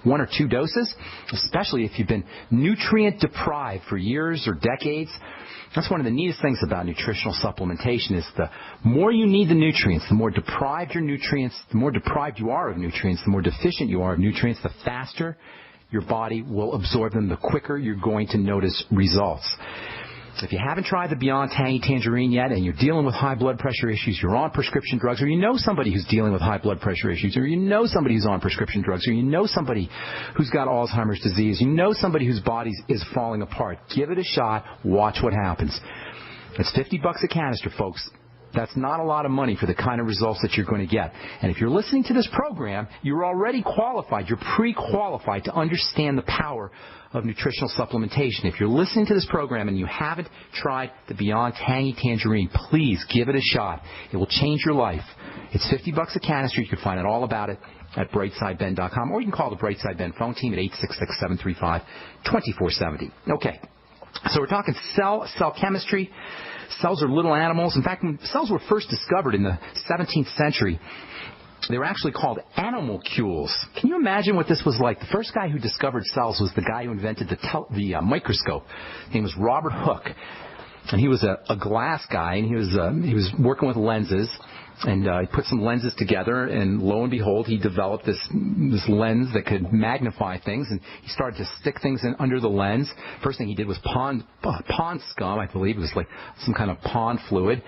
1 or 2 doses, especially if you've been nutrient deprived for years or decades. That's one of the neatest things about nutritional supplementation is the more you need the nutrients, the more deprived you are of nutrients, the more deficient you are of nutrients, the faster your body will absorb them, the quicker you're going to notice results. If you haven't tried the Beyond Tangy Tangerine yet and you're dealing with high blood pressure issues, you're on prescription drugs, or you know somebody who's dealing with high blood pressure issues, or you know somebody who's on prescription drugs, or you know somebody who's got Alzheimer's disease, you know somebody whose body is falling apart, give it a shot, watch what happens. It's $50 a canister, folks. That's not a lot of money for the kind of results that you're going to get. And if you're listening to this program, you're already qualified. You're pre-qualified to understand the power of nutritional supplementation. If you're listening to this program and you haven't tried the Beyond Tangy Tangerine, please give it a shot. It will change your life. It's $50 a canister. You can find out all about it at brightsideben.com, or you can call the Brightside Ben phone team at 866-735-2470. Okay, so we're talking cell chemistry. Cells are little animals. In fact, when cells were first discovered in the 17th century, they were actually called animalcules. Can you imagine what this was like? The first guy who discovered cells was the guy who invented the microscope. His name was Robert Hooke. And he was a glass guy, and he was working with lenses. And he put some lenses together, and lo and behold, he developed this lens that could magnify things, and he started to stick things in under the lens. First thing he did was pond scum, I believe. It was like some kind of pond fluid.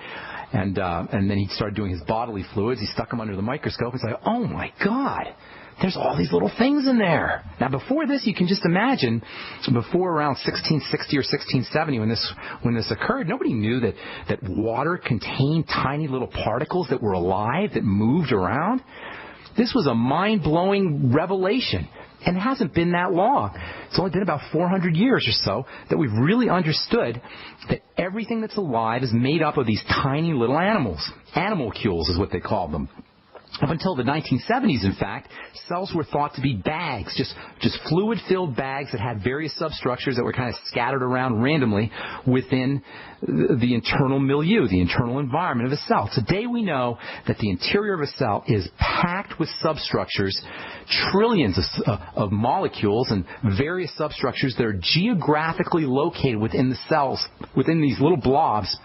And then he started doing his bodily fluids. He stuck them under the microscope and said, oh, my God, there's all these little things in there. Now, before this, you can just imagine, before around 1660 or 1670, when this occurred, nobody knew that water contained tiny little particles that were alive, that moved around. This was a mind-blowing revelation. And it hasn't been that long. It's only been about 400 years or so that we've really understood that everything that's alive is made up of these tiny little animals. Animalcules is what they call them. Up until the 1970s, in fact, cells were thought to be bags, just fluid-filled bags that had various substructures that were kind of scattered around randomly within the internal milieu, the internal environment of a cell. Today we know that the interior of a cell is packed with substructures, trillions of molecules and various substructures that are geographically located within the cells, within these little blobs,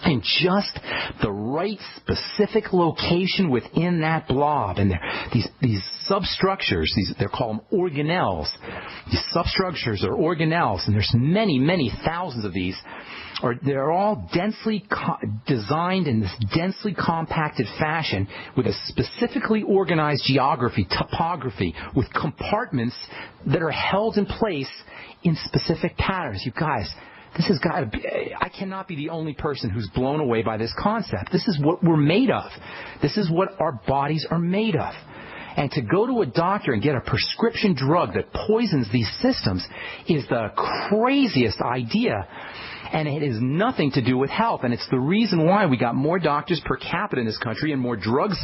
in just the right specific location within that blob. And these substructures, they're called organelles. These substructures are organelles, and there's many, many thousands of these. They're all densely designed in this densely compacted fashion with a specifically organized geography, topography, with compartments that are held in place in specific patterns. You guys, this has got to be, I cannot be the only person who's blown away by this concept. This is what we're made of. This is what our bodies are made of. And to go to a doctor and get a prescription drug that poisons these systems is the craziest idea. And it has nothing to do with health. And it's the reason why we got more doctors per capita in this country and more drugs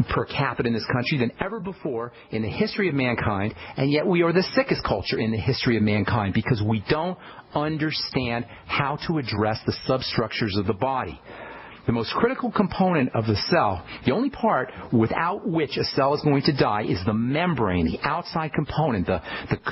per capita in this country than ever before in the history of mankind. And yet we are the sickest culture in the history of mankind because we don't understand how to address the substructures of the body. The most critical component of the cell, the only part without which a cell is going to die, is the membrane, the outside component, the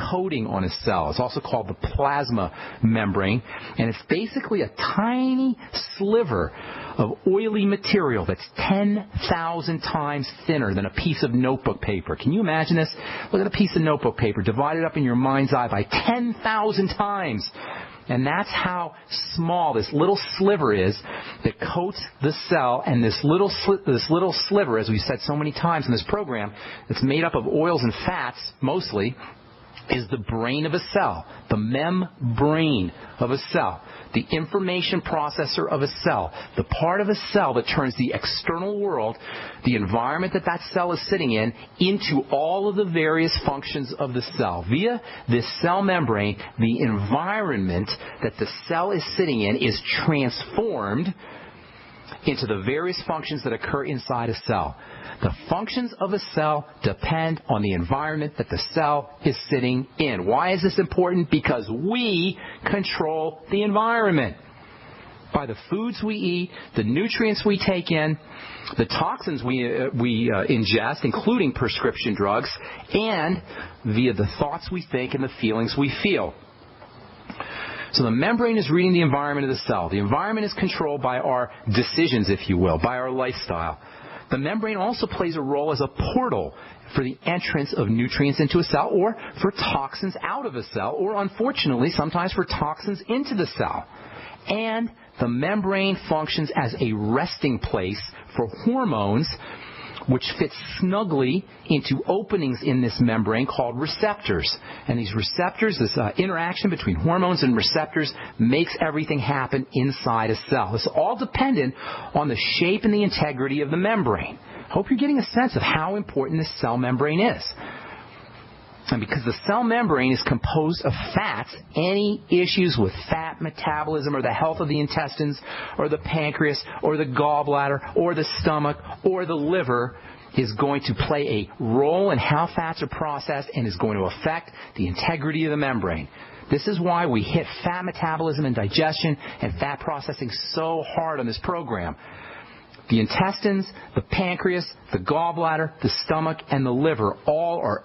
coating on a cell. It's also called the plasma membrane, and it's basically a tiny sliver of oily material that's 10,000 times thinner than a piece of notebook paper. Can you imagine this? Look at a piece of notebook paper divided up in your mind's eye by 10,000 times. And that's how small this little sliver is that coats the cell. And this little sliver, as we've said so many times in this program, that's made up of oils and fats mostly, is the brain of a cell, the membrane of a cell, the information processor of a cell, the part of a cell that turns the external world, the environment that cell is sitting in, into all of the various functions of the cell. Via this cell membrane, the environment that the cell is sitting in is transformed into the various functions that occur inside a cell. The functions of a cell depend on the environment that the cell is sitting in. Why is this important? Because we control the environment. by the foods we eat, the nutrients we take in, the toxins we ingest, including prescription drugs, and via the thoughts we think and the feelings we feel. So the membrane is reading the environment of the cell. The environment is controlled by our decisions, if you will, by our lifestyle. The membrane also plays a role as a portal for the entrance of nutrients into a cell, or for toxins out of a cell, or unfortunately sometimes for toxins into the cell. And the membrane functions as a resting place for hormones, which fit snugly into openings in this membrane called receptors. And these receptors, this interaction between hormones and receptors, makes everything happen inside a cell. It's all dependent on the shape and the integrity of the membrane. Hope you're getting a sense of how important this cell membrane is. And because the cell membrane is composed of fats, any issues with fat metabolism or the health of the intestines or the pancreas or the gallbladder or the stomach or the liver is going to play a role in how fats are processed and is going to affect the integrity of the membrane. This is why we hit fat metabolism and digestion and fat processing so hard on this program. The intestines, the pancreas, the gallbladder, the stomach, and the liver all are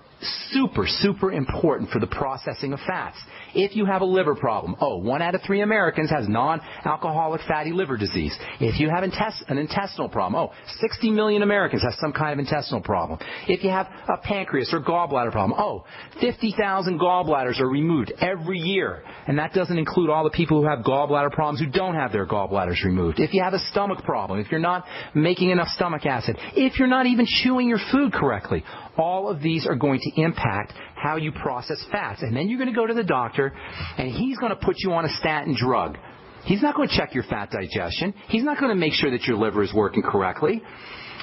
super important for the processing of fats. If you have a liver problem, 1 out of 3 Americans has non-alcoholic fatty liver disease. If you have an intestinal problem, 60 million Americans have some kind of intestinal problem. If you have a pancreas or gallbladder problem, 50,000 gallbladders are removed every year. And that doesn't include all the people who have gallbladder problems who don't have their gallbladders removed. If you have a stomach problem, if you're not making enough stomach acid, if you're not even chewing your food correctly, all of these are going to impact how you process fats. And then you're going to go to the doctor, and he's going to put you on a statin drug. He's not going to check your fat digestion. He's not going to make sure that your liver is working correctly.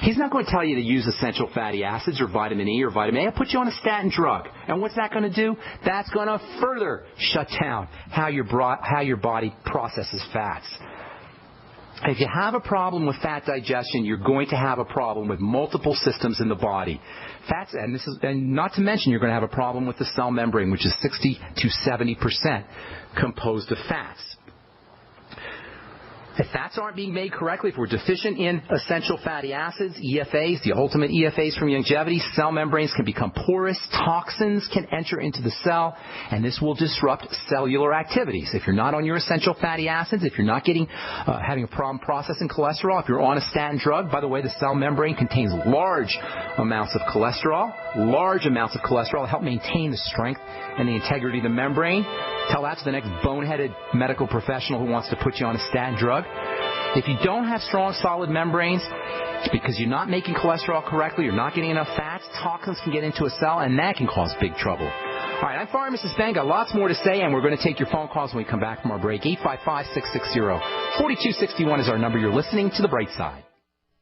He's not going to tell you to use essential fatty acids or vitamin E or vitamin A. He'll put you on a statin drug. And what's that going to do? That's going to further shut down how your body processes fats. If you have a problem with fat digestion, you're going to have a problem with multiple systems in the body. Fats, and not to mention, you're going to have a problem with the cell membrane, which is 60 to 70% composed of fats. If fats aren't being made correctly, if we're deficient in essential fatty acids, EFAs, the ultimate EFAs from longevity, cell membranes can become porous, toxins can enter into the cell, and this will disrupt cellular activities. If you're not on your essential fatty acids, if you're not having a problem processing cholesterol, if you're on a statin drug, by the way, the cell membrane contains large amounts of cholesterol to help maintain the strength and the integrity of the membrane. Tell that to the next boneheaded medical professional who wants to put you on a statin drug. If you don't have strong, solid membranes, it's because you're not making cholesterol correctly, you're not getting enough fats, toxins can get into a cell, and that can cause big trouble. All right, I'm Pharmacist Ben. Got lots more to say, and we're going to take your phone calls when we come back from our break. 855-660-4261 is our number. You're listening to The Brightside.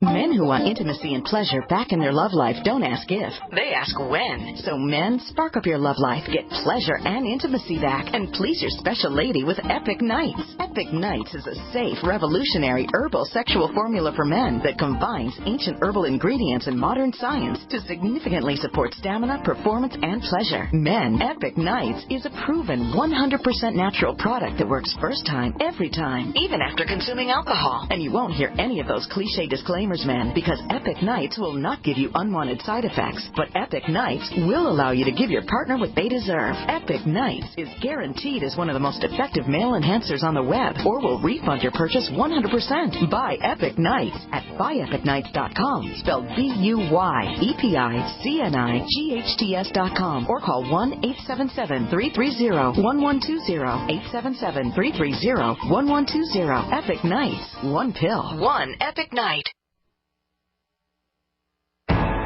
Men who want intimacy and pleasure back in their love life don't ask if, they ask when. So men, spark up your love life, get pleasure and intimacy back, and please your special lady with Epic Nights. Epic Nights is a safe, revolutionary herbal sexual formula for men that combines ancient herbal ingredients and modern science to significantly support stamina, performance, and pleasure. Men, Epic Nights is a proven 100% natural product that works first time, every time, even after consuming alcohol. And you won't hear any of those cliche disclaimers, men, because Epic Nights will not give you unwanted side effects, but Epic Nights will allow you to give your partner what they deserve. Epic Nights is guaranteed as one of the most effective male enhancers on the web, or will refund your purchase 100%. Buy Epic Nights at buyepicnights.com, spelled BUYEPICNIGHTS.com, or call 1-877-330-1120, 877-330-1120. Epic Nights, one pill, one Epic Night.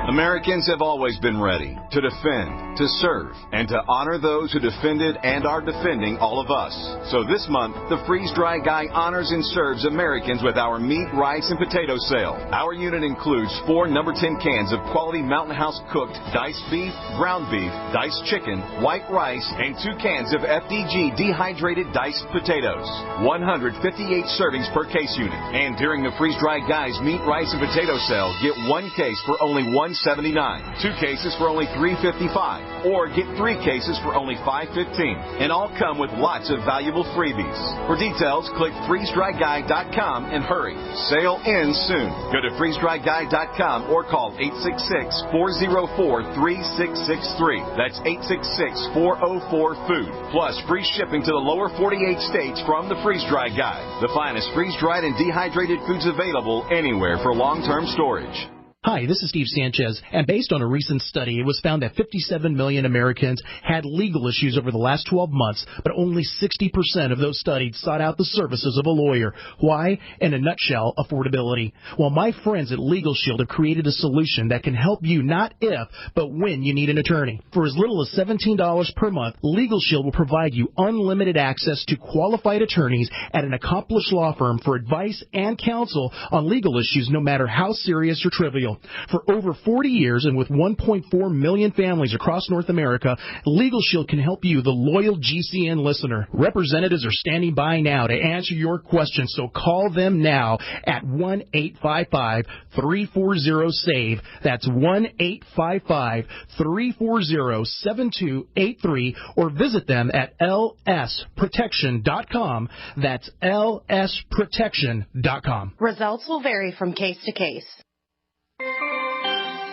Americans have always been ready to defend, to serve, and to honor those who defended and are defending all of us. So this month, the Freeze-Dry Guy honors and serves Americans with our meat, rice, and potato sale. Our unit includes 4 number 10 cans of quality Mountain House cooked diced beef, ground beef, diced chicken, white rice, and 2 cans of FDG dehydrated diced potatoes. 158 servings per case unit. And during the Freeze-Dry Guy's meat, rice, and potato sale, get 1 case for only $1.75 $4.79, 2 cases for only $3.55, or get 3 cases for only $5.15. And all come with lots of valuable freebies. For details, click freezedryguy.com and hurry. Sale ends soon. Go to freezedryguy.com or call 866-404-3663. That's 866-404-FOOD. Plus free shipping to the lower 48 states from the Freeze Dry Guy. The finest freeze-dried and dehydrated foods available anywhere for long-term storage. Hi, this is Steve Sanchez, and based on a recent study, it was found that 57 million Americans had legal issues over the last 12 months, but only 60% of those studied sought out the services of a lawyer. Why? In a nutshell, affordability. Well, my friends at Legal Shield have created a solution that can help you not if, but when you need an attorney. For as little as $17 per month, Legal Shield will provide you unlimited access to qualified attorneys at an accomplished law firm for advice and counsel on legal issues, no matter how serious or trivial. For over 40 years and with 1.4 million families across North America, Legal Shield can help you, the loyal GCN listener. Representatives are standing by now to answer your questions, so call them now at 1-855-340-SAVE. That's 1-855-340-7283, or visit them at lsprotection.com. That's lsprotection.com. Results will vary from case to case.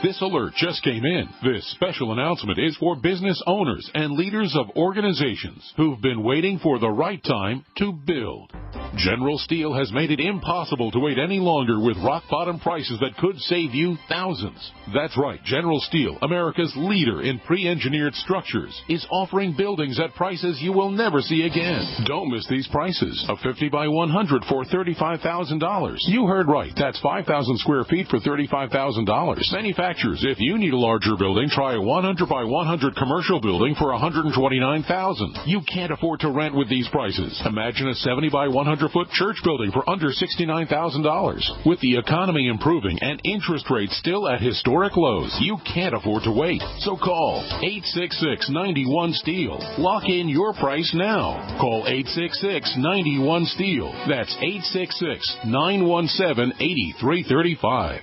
This alert just came in. This special announcement is for business owners and leaders of organizations who've been waiting for the right time to build. General Steel has made it impossible to wait any longer with rock-bottom prices that could save you thousands. That's right, General Steel, America's leader in pre-engineered structures, is offering buildings at prices you will never see again. Don't miss these prices. A 50 by 100 for $35,000. You heard right. That's 5,000 square feet for $35,000. Manufacturers, if you need a larger building, try a 100 by 100 commercial building for $129,000. You can't afford to rent with these prices. Imagine a 70 by 100-foot church building for under $69,000. With the economy improving and interest rates still at historic lows, you can't afford to wait. So call 866-91-STEEL. Lock in your price now. Call 866-91-STEEL. That's 866-917-8335.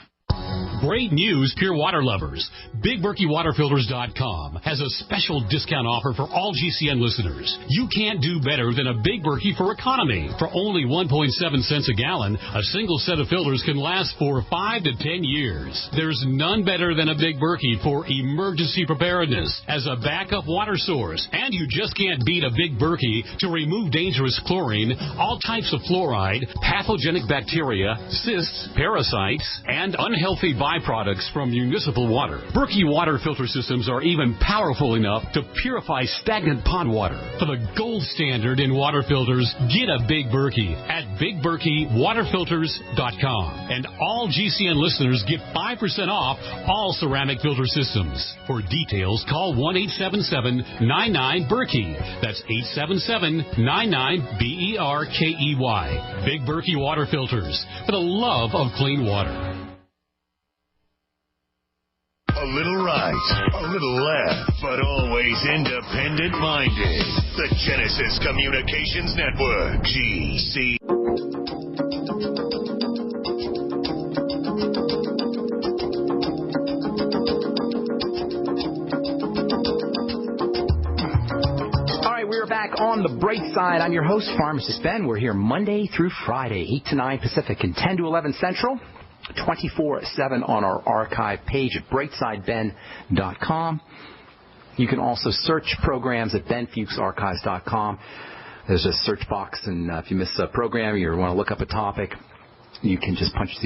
Great news, pure water lovers. BigBerkeyWaterFilters.com has a special discount offer for all GCN listeners. You can't do better than a Big Berkey for economy. For only 1.7 cents a gallon, a single set of filters can last for 5 to 10 years. There's none better than a Big Berkey for emergency preparedness as a backup water source. And you just can't beat a Big Berkey to remove dangerous chlorine, all types of fluoride, pathogenic bacteria, cysts, parasites, and unhealthy byproducts from municipal water. Berkey water filter systems are even powerful enough to purify stagnant pond water. For the gold standard in water filters, get a Big Berkey at BigBerkeyWaterFilters.com. And all GCN listeners get 5% off all ceramic filter systems. For details, call 1-877-99-BERKEY. That's 877-99-BERKEY. Big Berkey Water Filters, for the love of clean water. A little right, a little left, but always independent-minded. The Genesis Communications Network, GC. All right, we're back on the Brightside. I'm your host, Pharmacist Ben. We're here Monday through Friday, 8 to 9 Pacific and 10 to 11 Central. 24/7 on our archive page at brightsideben.com. You can also search programs at benfuchsarchives.com. There's a search box, and if you miss a program or you want to look up a topic, you can just punch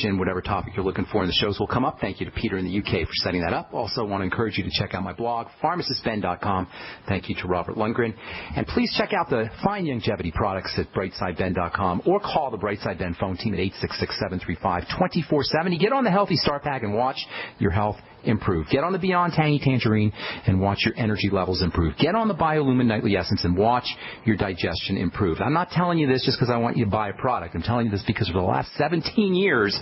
in whatever topic you're looking for, and the shows will come up. Thank you to Peter in the UK for setting that up. Also want to encourage you to check out my blog, pharmacistben.com. Thank you to Robert Lundgren. And please check out the fine longevity products at brightsideben.com, or call the Brightside Ben phone team at 866-735-2470. Get on the Healthy Start Pack and watch your health improve. Get on the Beyond Tangy Tangerine and watch your energy levels improve. Get on the BioLumin Nightly Essence and watch your digestion improve. I'm not telling you this just because I want you to buy a product. I'm telling you this because for the last 17 years,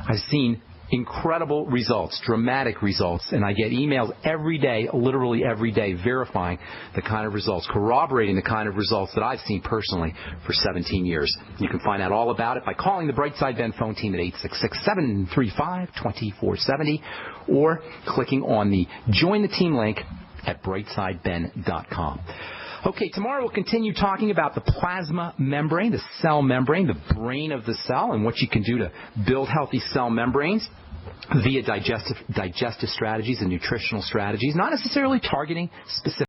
I've seen incredible results, dramatic results, and I get emails every day, literally every day, verifying the kind of results, corroborating the kind of results that I've seen personally for 17 years. You can find out all about it by calling the Brightside Ben phone team at 866-735-2470 or clicking on the Join the Team link at brightsideben.com. Okay, tomorrow we'll continue talking about the plasma membrane, the cell membrane, the brain of the cell, and what you can do to build healthy cell membranes via digestive strategies and nutritional strategies, not necessarily targeting specific